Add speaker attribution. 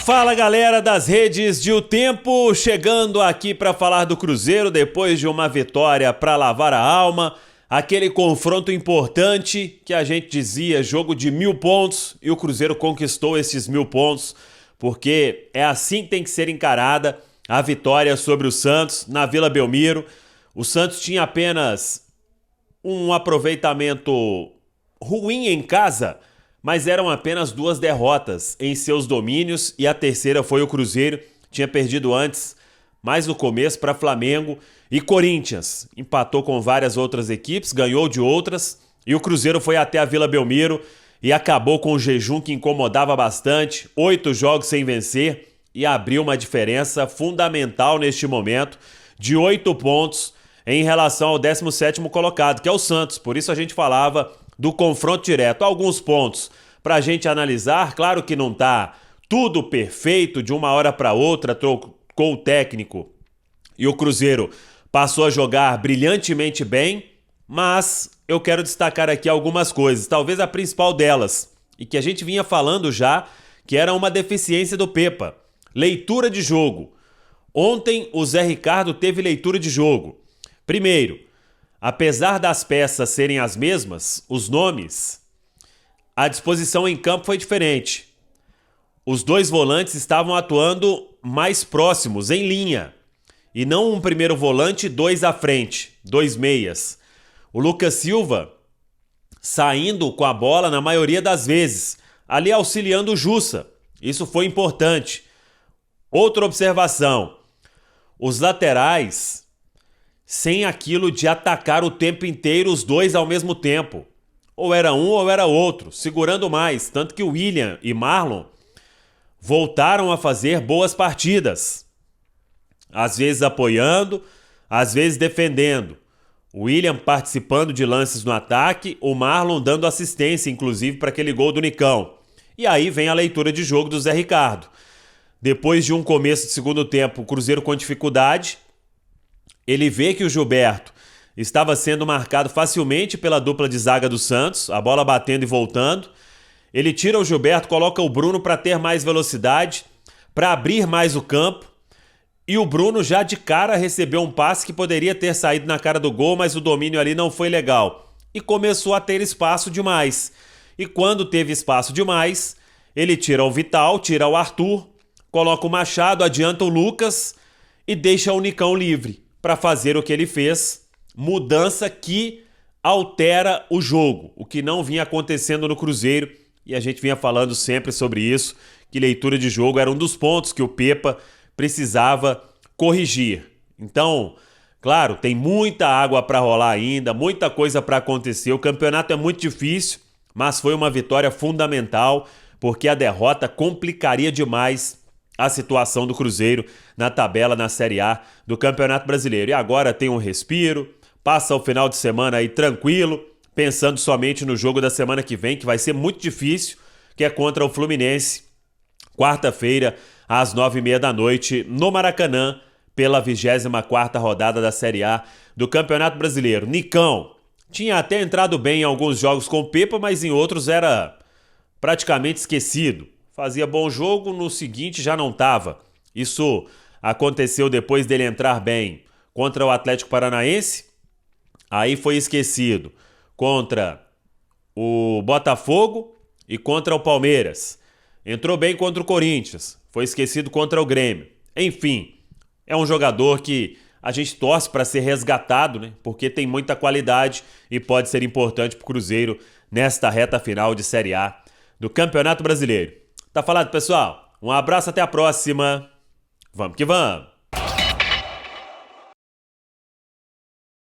Speaker 1: Fala galera das redes de O Tempo, chegando aqui para falar do Cruzeiro depois de uma vitória para lavar a alma, aquele confronto importante que a gente dizia jogo de 1000 pontos e o Cruzeiro conquistou esses 1000 pontos, porque é assim que tem que ser encarada a vitória sobre o Santos na Vila Belmiro. O Santos tinha apenas um aproveitamento ruim em casa, mas eram apenas 2 derrotas em seus domínios e a terceira foi o Cruzeiro. Tinha perdido antes, mais no começo, para Flamengo e Corinthians. Empatou com várias outras equipes, ganhou de outras e o Cruzeiro foi até a Vila Belmiro e acabou com o jejum que incomodava bastante. 8 jogos sem vencer e abriu uma diferença fundamental neste momento de 8 pontos em relação ao 17º colocado, que é o Santos. Por isso a gente falava do confronto direto. Alguns pontos para a gente analisar. Claro que não está tudo perfeito de uma hora para outra, trocou o técnico e o Cruzeiro passou a jogar brilhantemente bem, mas eu quero destacar aqui algumas coisas, talvez a principal delas, e que a gente vinha falando já, que era uma deficiência do Pepa. Leitura de jogo. Ontem o Zé Ricardo teve leitura de jogo. Primeiro, apesar das peças serem as mesmas, os nomes, a disposição em campo foi diferente. Os 2 volantes estavam atuando mais próximos, em linha, e não um primeiro volante e 2 à frente, 2 meias. O Lucas Silva saindo com a bola na maioria das vezes, ali auxiliando o Jussa. Isso foi importante. Outra observação, os laterais sem aquilo de atacar o tempo inteiro os 2 ao mesmo tempo. Ou era um ou era outro, segurando mais. Tanto que o William e Marlon voltaram a fazer boas partidas. Às vezes apoiando, às vezes defendendo. O William participando de lances no ataque, o Marlon dando assistência, inclusive, para aquele gol do Nicão. E aí vem a leitura de jogo do Zé Ricardo. Depois de um começo de segundo tempo, o Cruzeiro com dificuldade, ele vê que o Gilberto estava sendo marcado facilmente pela dupla de zaga do Santos, a bola batendo e voltando. Ele tira o Gilberto, coloca o Bruno para ter mais velocidade, para abrir mais o campo. E o Bruno já de cara recebeu um passe que poderia ter saído na cara do gol, mas o domínio ali não foi legal. E começou a ter espaço demais. E quando teve espaço demais, ele tira o Vital, tira o Arthur, coloca o Machado, adianta o Lucas e deixa o Nicão livre para fazer o que ele fez, mudança que altera o jogo, o que não vinha acontecendo no Cruzeiro, e a gente vinha falando sempre sobre isso, que leitura de jogo era um dos pontos que o Pepa precisava corrigir. Então, claro, tem muita água para rolar ainda, muita coisa para acontecer, o campeonato é muito difícil, mas foi uma vitória fundamental, porque a derrota complicaria demais a situação do Cruzeiro na tabela na Série A do Campeonato Brasileiro. E agora tem um respiro, passa o final de semana aí tranquilo, pensando somente no jogo da semana que vem, que vai ser muito difícil, que é contra o Fluminense, quarta-feira, às 9h30 da noite, no Maracanã, pela 24ª rodada da Série A do Campeonato Brasileiro. Nicão tinha até entrado bem em alguns jogos com o Pepa, mas em outros era praticamente esquecido. Fazia bom jogo, no seguinte já não estava. Isso aconteceu depois dele entrar bem contra o Atlético Paranaense, aí foi esquecido contra o Botafogo e contra o Palmeiras. Entrou bem contra o Corinthians, foi esquecido contra o Grêmio. Enfim, é um jogador que a gente torce para ser resgatado, né? Porque tem muita qualidade e pode ser importante para o Cruzeiro nesta reta final de Série A do Campeonato Brasileiro. Tá falado, pessoal? Um abraço, até a próxima. Vamos que vamos!